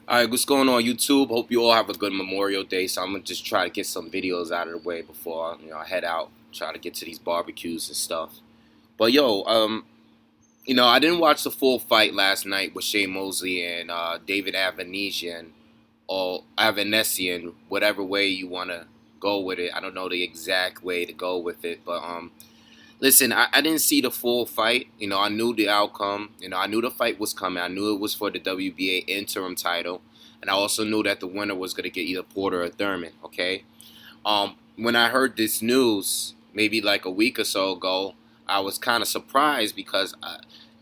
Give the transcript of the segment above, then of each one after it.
All right, what's going on, YouTube? Hope you all have a good Memorial Day. So I'm gonna just try to get some videos out of the way before I head out. Try to get to these barbecues and stuff. But yo, I didn't watch the full fight last night with Shane Mosley and David Avanesian or Avanesian, whatever way you wanna go with it. I don't know the exact way to go with it, but listen, I didn't see the full fight. I knew the outcome. I knew the fight was coming. I knew it was for the WBA interim title. And I also knew that the winner was going to get either Porter or Thurman, okay? When I heard this news, maybe like a week or so ago, I was kind of surprised because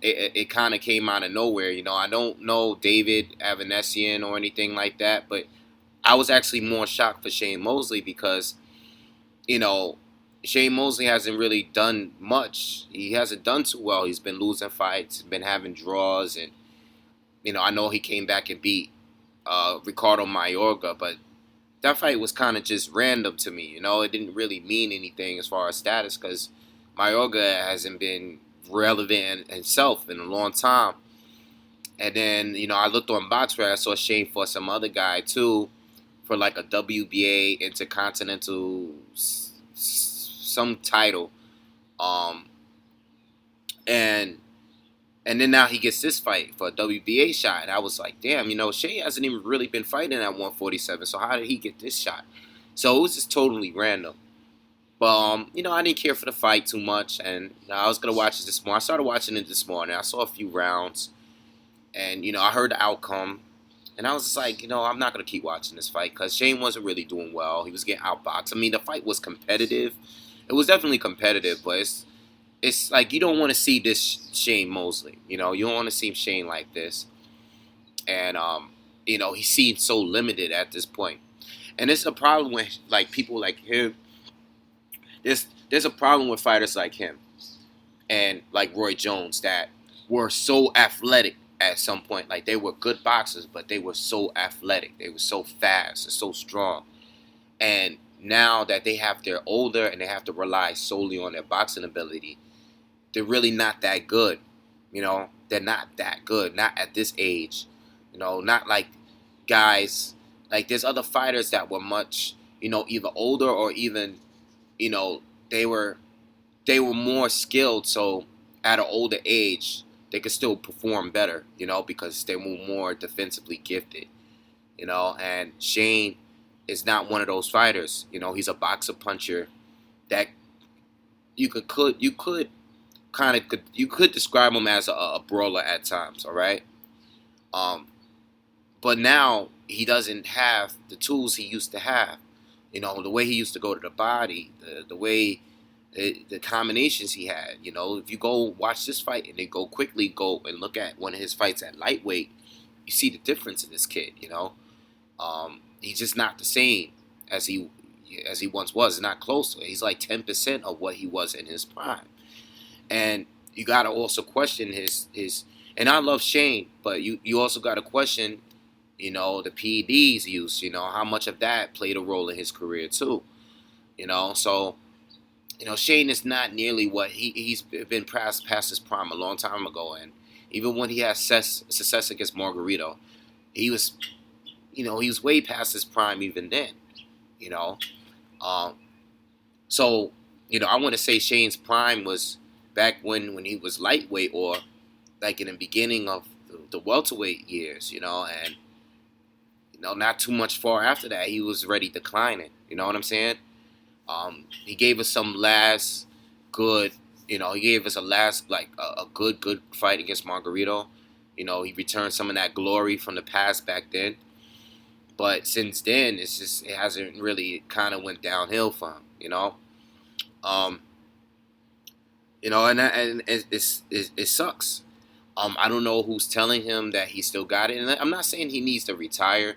it kind of came out of nowhere. I don't know David Avanesian or anything like that, but I was actually more shocked for Shane Mosley because you know, Shane Mosley hasn't really done much. He hasn't done too well. He's been losing fights, been having draws, and I know he came back and beat Ricardo Mayorga, but that fight was kind of just random to me. It didn't really mean anything as far as status because Mayorga hasn't been relevant himself in a long time. And then I looked on BoxingWave. I saw Shane fought some other guy too for like a WBA Intercontinental some title, um, and then now he gets this fight for a WBA shot, and I was like, damn, Shea hasn't even really been fighting at 147, so how did he get this shot? So it was just totally random. But I didn't care for the fight too much, and I was gonna watch it this morning. I started watching it this morning. I saw a few rounds, and I heard the outcome, and I was just like, I'm not gonna keep watching this fight because Shane wasn't really doing well. He was getting outboxed. I mean, the fight was competitive. It was definitely competitive, but it's like you don't want to see this Shane Mosley. You don't want to see Shane like this, and he seems so limited at this point. And it's a problem with like people like him. There's a problem with fighters like him and like Roy Jones that were so athletic at some point. Like they were good boxers, but they were so athletic. They were so fast and so strong. And now that they're older and they have to rely solely on their boxing ability, they're really not that good. They're not that good. Not at this age. Not like guys like there's other fighters that were much, either older or even, you know, they were more skilled. So at an older age, they could still perform better. Because they were more defensively gifted. And Shane is not one of those fighters. He's a boxer puncher that you could describe him as a brawler at times. All right. Um, but now he doesn't have the tools he used to have. The way he used to go to the body, the way the combinations he had. If you go watch this fight and then go and look at one of his fights at lightweight, you see the difference in this kid. He's just not the same as he once was. Not close to it. He's like 10% of what he was in his prime. And you got to also question his. And I love Shane, but you also got to question, the PEDs use. How much of that played a role in his career too. So Shane is not nearly what he's been past his prime a long time ago. And even when he had success against Margarito, he was he was way past his prime even then. You know, um, so I want to say Shane's prime was back when he was lightweight or like in the beginning of the welterweight years. And not too much far after that, he was already declining. You know what I'm saying? He gave us some last good. He gave us a last like a good fight against Margarito. He returned some of that glory from the past back then. But since then, it hasn't really kind of went downhill for him. Um, and it sucks. I don't know who's telling him that he still got it, and I'm not saying he needs to retire.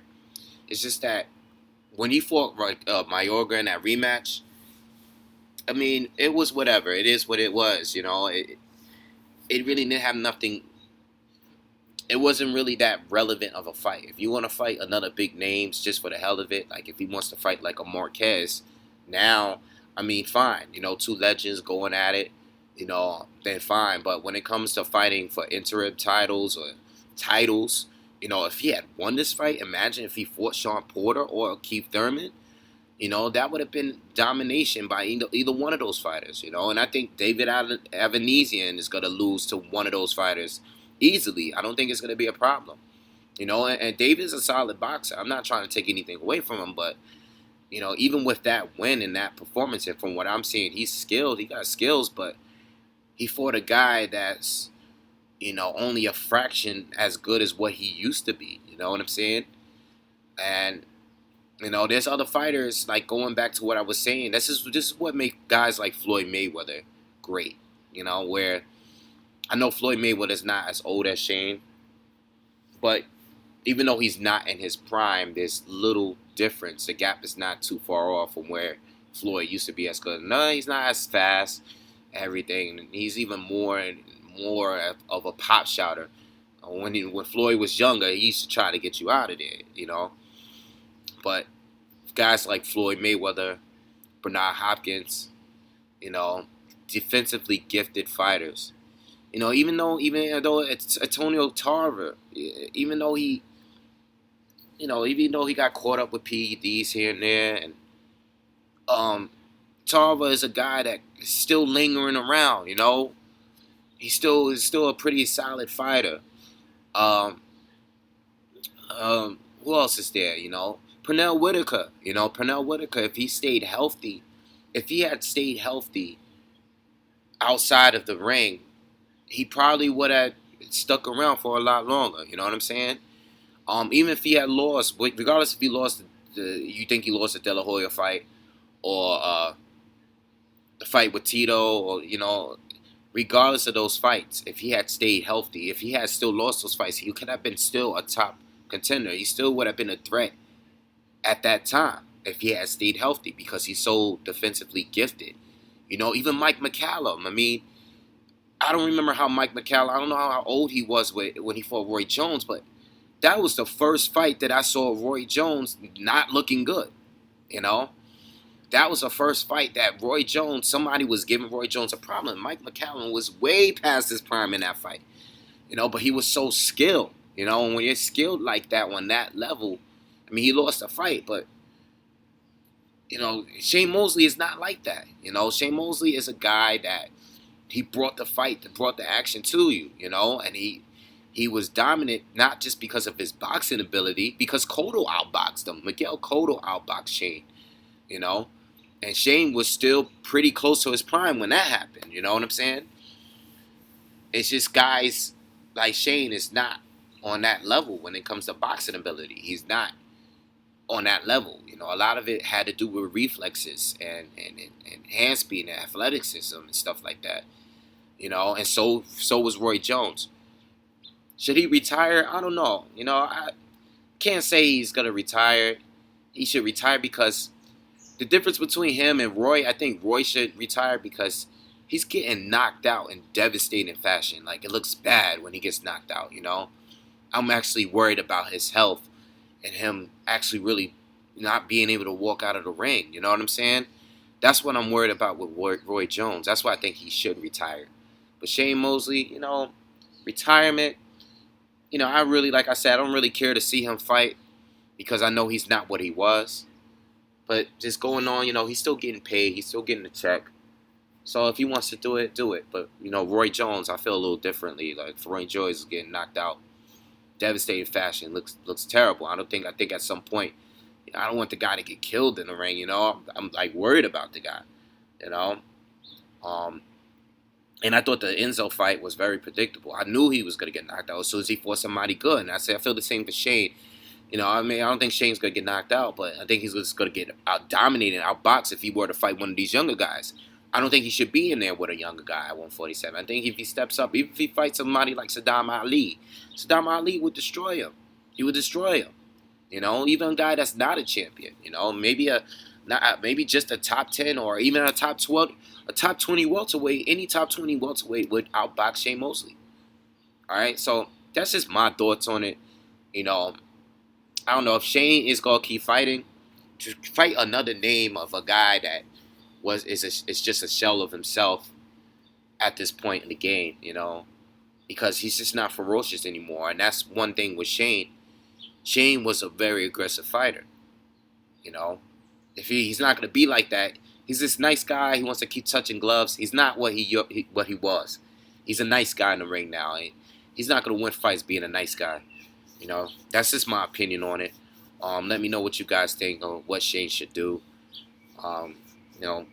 It's just that when he fought Mayorga in that rematch, I mean, it was whatever. It is what it was. It really didn't have nothing. It wasn't really that relevant of a fight. If you want to fight another big names just for the hell of it, like if he wants to fight like a Marquez, now, I mean, fine. Two legends going at it, then fine. But when it comes to fighting for interim titles or titles If he had won this fight, imagine if he fought Sean Porter or Keith Thurman. That would have been domination by either one of those fighters. And I think David Avanesian is going to lose to one of those fighters easily. I don't think it's going to be a problem. And David's a solid boxer. I'm not trying to take anything away from him, but even with that win and that performance, and from what I'm seeing, he's skilled. He got skills, but he fought a guy that's only a fraction as good as what he used to be. You know what I'm saying? And there's other fighters, like going back to what I was saying. This is what makes guys like Floyd Mayweather great. Where I know Floyd Mayweather's not as old as Shane, but even though he's not in his prime, there's little difference. The gap is not too far off from where Floyd used to be as good. No, he's not as fast, everything. He's even more of a pop shouter. When Floyd was younger, he used to try to get you out of there. But guys like Floyd Mayweather, Bernard Hopkins, defensively gifted fighters. Even though it's Antonio Tarver, even though he got caught up with PEDs here and there, and Tarver is a guy that is still lingering around. He still is still a pretty solid fighter. Um, who else is there? Pernell Whitaker. Pernell Whitaker, if he had stayed healthy outside of the ring, he probably would have stuck around for a lot longer. You know what I'm saying? Even if he had lost, regardless if he lost, you think he lost the De La Hoya fight, or the fight with Tito, or regardless of those fights, if he had stayed healthy, if he had still lost those fights, he could have been still a top contender. He still would have been a threat at that time if he had stayed healthy, because he's so defensively gifted. Even Mike McCallum. I mean, I don't remember how Mike McCallum, I don't know how old he was when he fought Roy Jones, but that was the first fight that I saw Roy Jones not looking good. That was the first fight that somebody was giving Roy Jones a problem. Mike McCallum was way past his prime in that fight. But he was so skilled. And when you're skilled like that on that level, I mean, he lost a fight, but Shane Mosley is not like that. Shane Mosley is a guy that he brought the fight, brought the action to you. And he was dominant not just because of his boxing ability, because Cotto outboxed him. Miguel Cotto outboxed Shane. And Shane was still pretty close to his prime when that happened. You know what I'm saying? It's just guys like Shane is not on that level when it comes to boxing ability. He's not on that level. A lot of it had to do with reflexes and hand speed and athleticism and stuff like that. And so was Roy Jones. Should he retire? I don't know. I can't say he's going to retire. He should retire because the difference between him and Roy, I think Roy should retire because he's getting knocked out in devastating fashion. Like, it looks bad when he gets knocked out, I'm actually worried about his health and him actually really not being able to walk out of the ring. You know what I'm saying? That's what I'm worried about with Roy Jones. That's why I think he should retire. But Shane Mosley, retirement, I really, like I said, I don't really care to see him fight because I know he's not what he was. But just going on, he's still getting paid. He's still getting a check. So if he wants to do it, do it. But, Roy Jones, I feel a little differently. Like, Roy Jones is getting knocked out. Devastating fashion. Looks terrible. I think at some point, I don't want the guy to get killed in the ring, I'm like worried about the guy, And I thought the Enzo fight was very predictable. I knew he was going to get knocked out as soon as he fought somebody good. And I feel the same for Shane. I don't think Shane's going to get knocked out, but I think he's just going to get out-dominated, out-boxed if he were to fight one of these younger guys. I don't think he should be in there with a younger guy at 147. I think if he steps up, even if he fights somebody like Saddam Ali would destroy him. He would destroy him. Even a guy that's not a champion. Maybe just a top 10 or even a top 12, a top 20 welterweight. Any top 20 welterweight would outbox Shane Mosley. All right, so that's just my thoughts on it. I don't know if Shane is gonna keep fighting. To fight another name of a guy that is just a shell of himself at this point in the game. because he's just not ferocious anymore. And that's one thing with Shane. Shane was a very aggressive fighter. You know, if he's not going to be like that, he's this nice guy. He wants to keep touching gloves. He's not what he was. He's a nice guy in the ring now. He's not going to win fights being a nice guy. You know, that's just my opinion on it. Let me know what you guys think on what Shane should do. Um,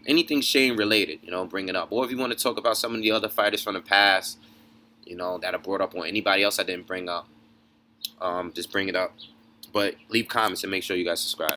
anything Shane related, bring it up. Or if you want to talk about some of the other fighters from the past, that I brought up, or anybody else I didn't bring up, just bring it up. But leave comments and make sure you guys subscribe.